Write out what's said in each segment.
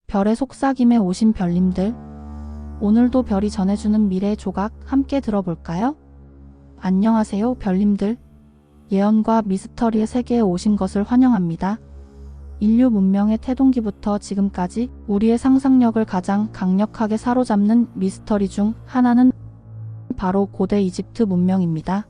별의 속삭임에 오신 별님들, 오늘도 별이 전해주는 미래의 조각 함께 들어볼까요? 안녕하세요, 별님들. 예언과 미스터리의 세계에 오신 것을 환영합니다. 인류 문명의 태동기부터 지금까지 우리의 상상력을 가장 강력하게 사로잡는 미스터리 중 하나는 바로 고대 이집트 문명입니다.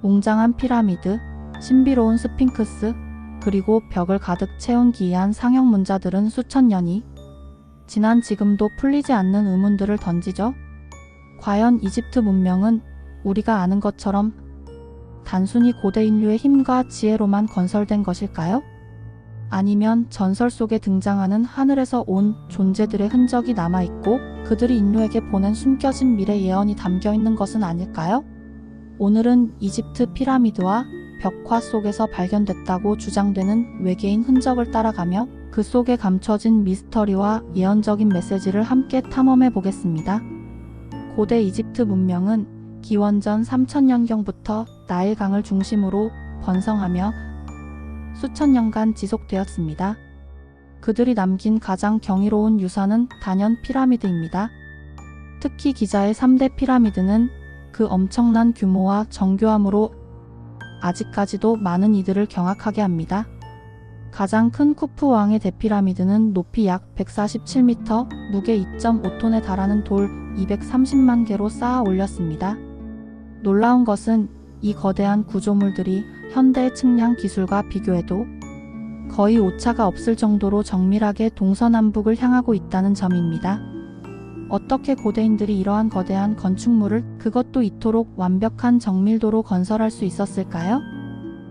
웅장한 피라미드, 신비로운 스핑크스, 그리고 벽을 가득 채운 기이한 상형 문자들은 수천 년이 지난 지금도 풀리지 않는 의문들을 던지죠. 과연 이집트 문명은 우리가 아는 것처럼 단순히 고대 인류의 힘과 지혜로만 건설된 것일까요? 아니면 전설 속에 등장하는 하늘에서 온 존재들의 흔적이 남아있고 그들이 인류에게 보낸 숨겨진 미래 예언이 담겨있는 것은 아닐까요? 오늘은 이집트 피라미드와 벽화 속에서 발견됐다고 주장되는 외계인 흔적을 따라가며 그 속에 감춰진 미스터리와 예언적인 메시지를 함께 탐험해 보겠습니다. 고대 이집트 문명은 기원전 3000년경부터 나일강을 중심으로 번성하며 수천 년간 지속되었습니다. 그들이 남긴 가장 경이로운 유산은 단연 피라미드입니다. 특히 기자의 3대 피라미드는 그 엄청난 규모와 정교함으로 아직까지도 많은 이들을 경악하게 합니다. 가장 큰 쿠프 왕의 대피라미드는 높이 약 147m, 무게 2.5톤에 달하는 돌 230만 개로 쌓아 올렸습니다. 놀라운 것은 이 거대한 구조물들이 현대의 측량 기술과 비교해도 거의 오차가 없을 정도로 정밀하게 동서남북을 향하고 있다는 점입니다. 어떻게 고대인들이 이러한 거대한 건축물을 그것도 이토록 완벽한 정밀도로 건설할 수 있었을까요?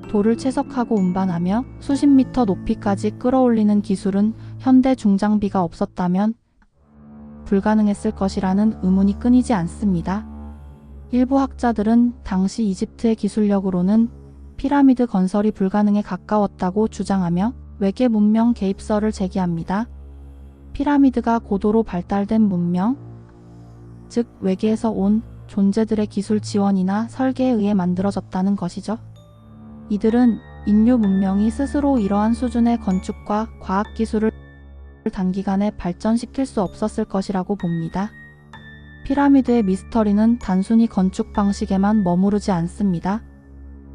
돌을 채석하고 운반하며 수십 미터 높이까지 끌어올리는 기술은 현대 중장비가 없었다면 불가능했을 것이라는 의문이 끊이지 않습니다. 일부 학자들은 당시 이집트의 기술력으로는 피라미드 건설이 불가능에 가까웠다고 주장하며 외계 문명 개입설을 제기합니다. 피라미드가 고도로 발달된 문명, 즉 외계에서 온 존재들의 기술 지원이나 설계에 의해 만들어졌다는 것이죠. 이들은 인류 문명이 스스로 이러한 수준의 건축과 과학기술을 단기간에 발전시킬 수 없었을 것이라고 봅니다. 피라미드의 미스터리는 단순히 건축 방식에만 머무르지 않습니다.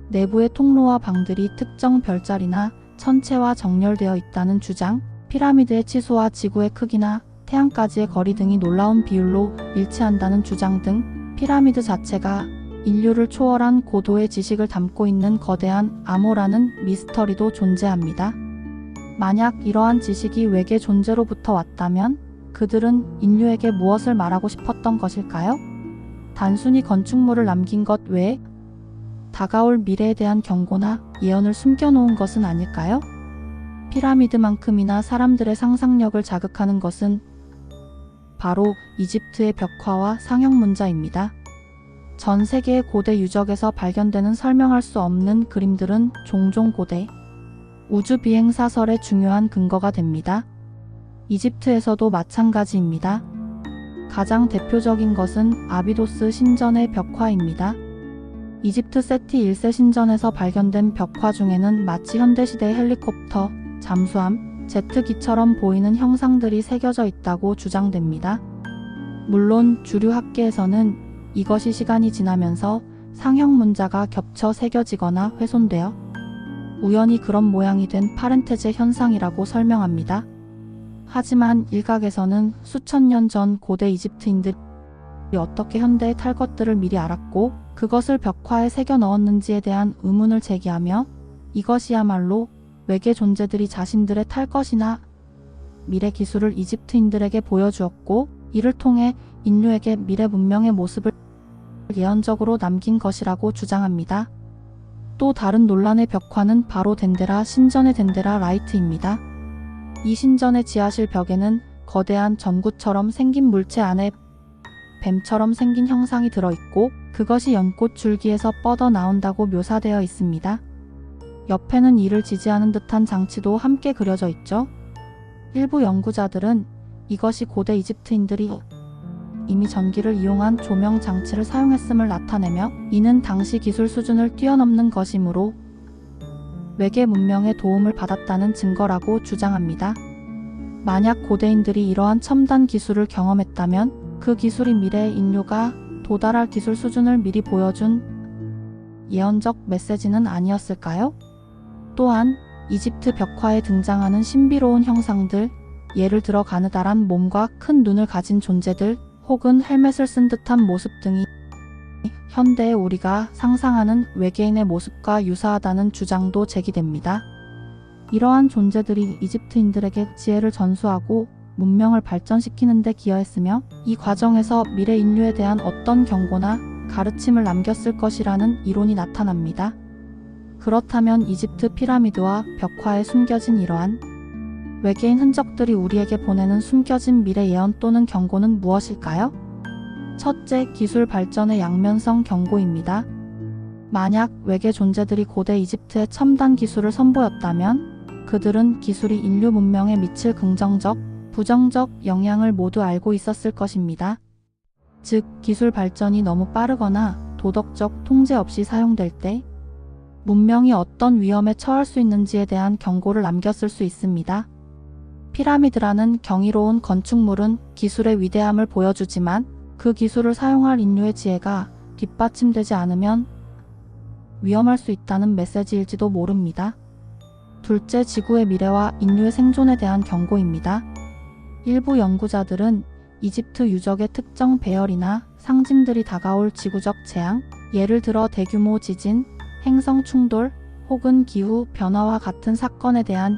내부의 통로와 방들이 특정 별자리나 천체와 정렬되어 있다는 주장, 피라미드의 치수와 지구의 크기나 태양까지의 거리 등이 놀라운 비율로 일치한다는 주장 등 피라미드 자체가 인류를 초월한 고도의 지식을 담고 있는 거대한 암호라는 미스터리도 존재합니다. 만약 이러한 지식이 외계 존재로부터 왔다면 그들은 인류에게 무엇을 말하고 싶었던 것일까요? 단순히 건축물을 남긴 것 외에 다가올 미래에 대한 경고나 예언을 숨겨놓은 것은 아닐까요? 피라미드만큼이나 사람들의 상상력을 자극하는 것은 바로 이집트의 벽화와 상형 문자입니다. 전 세계의 고대 유적에서 발견되는 설명할 수 없는 그림들은 종종 고대 우주 비행 사설의 중요한 근거가 됩니다. 이집트에서도 마찬가지입니다. 가장 대표적인 것은 아비도스 신전의 벽화입니다. 이집트 세티 1세 신전에서 발견된 벽화 중에는 마치 현대시대의 헬리콥터, 잠수함, 제트기처럼 보이는 형상들이 새겨져 있다고 주장됩니다. 물론 주류 학계에서는 이것이 시간이 지나면서 상형 문자가 겹쳐 새겨지거나 훼손되어 우연히 그런 모양이 된 파렌테제 현상이라고 설명합니다. 하지만 일각에서는 수천 년 전 고대 이집트인들이 어떻게 현대에 탈 것들을 미리 알았고 그것을 벽화에 새겨 넣었는지에 대한 의문을 제기하며 이것이야말로 외계 존재들이 자신들의 탈 것이나 미래 기술을 이집트인들에게 보여주었고 이를 통해 인류에게 미래 문명의 모습을 예언적으로 남긴 것이라고 주장합니다. 또 다른 논란의 벽화는 바로 덴데라 신전의 덴데라 라이트입니다. 이 신전의 지하실 벽에는 거대한 전구처럼 생긴 물체 안에 뱀처럼 생긴 형상이 들어있고 그것이 연꽃 줄기에서 뻗어 나온다고 묘사되어 있습니다. 옆에는 이를 지지하는 듯한 장치도 함께 그려져 있죠. 일부 연구자들은 이것이 고대 이집트인들이 이미 전기를 이용한 조명 장치를 사용했음을 나타내며 이는 당시 기술 수준을 뛰어넘는 것이므로 외계 문명의 도움을 받았다는 증거라고 주장합니다. 만약 고대인들이 이러한 첨단 기술을 경험했다면 그 기술이 미래의 인류가 도달할 기술 수준을 미리 보여준 예언적 메시지는 아니었을까요? 또한 이집트 벽화에 등장하는 신비로운 형상들, 예를 들어 가느다란 몸과 큰 눈을 가진 존재들 혹은 헬멧을 쓴 듯한 모습 등이 현대의 우리가 상상하는 외계인의 모습과 유사하다는 주장도 제기됩니다. 이러한 존재들이 이집트인들에게 지혜를 전수하고 문명을 발전시키는 데 기여했으며 이 과정에서 미래 인류에 대한 어떤 경고나 가르침을 남겼을 것이라는 이론이 나타납니다. 그렇다면 이집트 피라미드와 벽화에 숨겨진 이러한 외계인 흔적들이 우리에게 보내는 숨겨진 미래 예언 또는 경고는 무엇일까요? 첫째, 기술 발전의 양면성 경고입니다. 만약 외계 존재들이 고대 이집트의 첨단 기술을 선보였다면 그들은 기술이 인류 문명에 미칠 긍정적, 부정적 영향을 모두 알고 있었을 것입니다. 즉, 기술 발전이 너무 빠르거나 도덕적 통제 없이 사용될 때 문명이 어떤 위험에 처할 수 있는지에 대한 경고를 남겼을 수 있습니다. 피라미드라는 경이로운 건축물은 기술의 위대함을 보여주지만 그 기술을 사용할 인류의 지혜가 뒷받침되지 않으면 위험할 수 있다는 메시지일지도 모릅니다. 둘째, 지구의 미래와 인류의 생존에 대한 경고입니다. 일부 연구자들은 이집트 유적의 특정 배열이나 상징들이 다가올 지구적 재앙, 예를 들어 대규모 지진, 행성 충돌 혹은 기후 변화와 같은 사건에 대한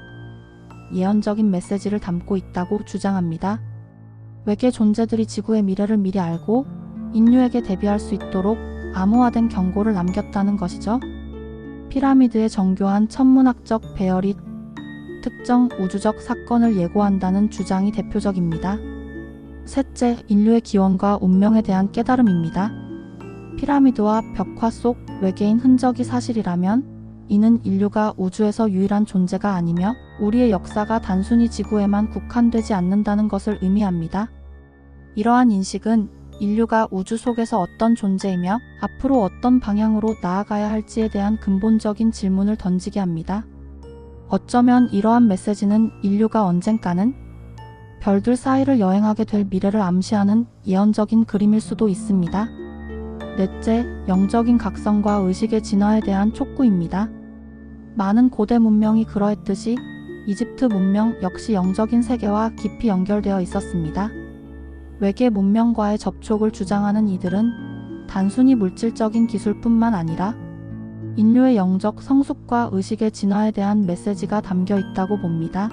예언적인 메시지를 담고 있다고 주장합니다. 외계 존재들이 지구의 미래를 미리 알고 인류에게 대비할 수 있도록 암호화된 경고를 남겼다는 것이죠. 피라미드의 정교한 천문학적 배열이 특정 우주적 사건을 예고한다는 주장이 대표적입니다. 셋째, 인류의 기원과 운명에 대한 깨달음입니다. 피라미드와 벽화 속 외계인 흔적이 사실이라면 이는 인류가 우주에서 유일한 존재가 아니며 우리의 역사가 단순히 지구에만 국한되지 않는다는 것을 의미합니다. 이러한 인식은 인류가 우주 속에서 어떤 존재이며 앞으로 어떤 방향으로 나아가야 할지에 대한 근본적인 질문을 던지게 합니다. 어쩌면 이러한 메시지는 인류가 언젠가는 별들 사이를 여행하게 될 미래를 암시하는 예언적인 그림일 수도 있습니다. 넷째, 영적인 각성과 의식의 진화에 대한 촉구입니다. 많은 고대 문명이 그러했듯이 이집트 문명 역시 영적인 세계와 깊이 연결되어 있었습니다. 외계 문명과의 접촉을 주장하는 이들은 단순히 물질적인 기술뿐만 아니라 인류의 영적 성숙과 의식의 진화에 대한 메시지가 담겨 있다고 봅니다.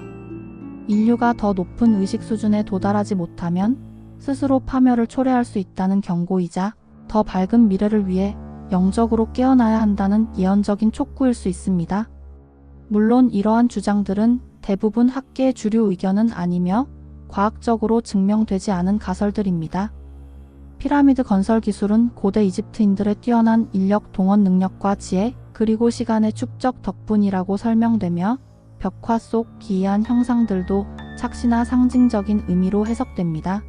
인류가 더 높은 의식 수준에 도달하지 못하면 스스로 파멸을 초래할 수 있다는 경고이자 더 밝은 미래를 위해 영적으로 깨어나야 한다는 예언적인 촉구일 수 있습니다. 물론 이러한 주장들은 대부분 학계의 주류 의견은 아니며 과학적으로 증명되지 않은 가설들입니다. 피라미드 건설 기술은 고대 이집트인들의 뛰어난 인력 동원 능력과 지혜 그리고 시간의 축적 덕분이라고 설명되며 벽화 속 기이한 형상들도 착시나 상징적인 의미로 해석됩니다.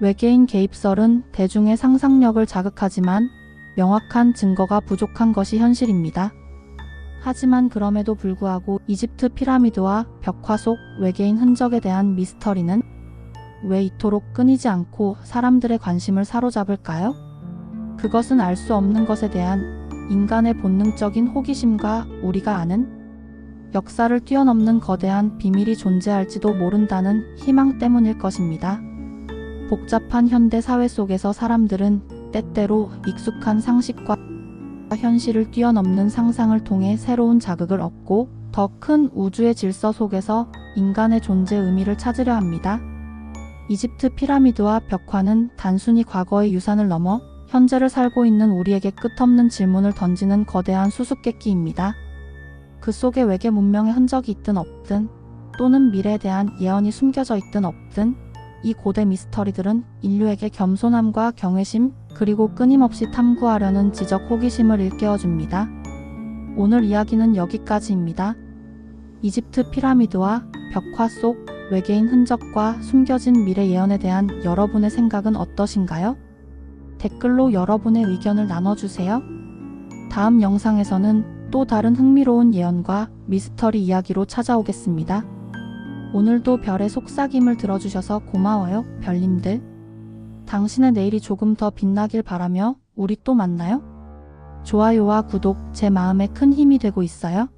외계인 개입설은 대중의 상상력을 자극하지만 명확한 증거가 부족한 것이 현실입니다. 하지만 그럼에도 불구하고 이집트 피라미드와 벽화 속 외계인 흔적에 대한 미스터리는 왜 이토록 끊이지 않고 사람들의 관심을 사로잡을까요? 그것은 알 수 없는 것에 대한 인간의 본능적인 호기심과 우리가 아는 역사를 뛰어넘는 거대한 비밀이 존재할지도 모른다는 희망 때문일 것입니다. 복잡한 현대 사회 속에서 사람들은 때때로 익숙한 상식과 현실을 뛰어넘는 상상을 통해 새로운 자극을 얻고 더 큰 우주의 질서 속에서 인간의 존재 의미를 찾으려 합니다. 이집트 피라미드와 벽화는 단순히 과거의 유산을 넘어 현재를 살고 있는 우리에게 끝없는 질문을 던지는 거대한 수수께끼입니다. 그 속에 외계 문명의 흔적이 있든 없든 또는 미래에 대한 예언이 숨겨져 있든 없든 이 고대 미스터리들은 인류에게 겸손함과 경외심 그리고 끊임없이 탐구하려는 지적 호기심을 일깨워줍니다. 오늘 이야기는 여기까지입니다. 이집트 피라미드와 벽화 속 외계인 흔적과 숨겨진 미래 예언에 대한 여러분의 생각은 어떠신가요? 댓글로 여러분의 의견을 나눠주세요. 다음 영상에서는 또 다른 흥미로운 예언과 미스터리 이야기로 찾아오겠습니다. 오늘도 별의 속삭임을 들어주셔서 고마워요, 별님들. 당신의 내일이 조금 더 빛나길 바라며 우리 또 만나요. 좋아요와 구독 제 마음에 큰 힘이 되고 있어요.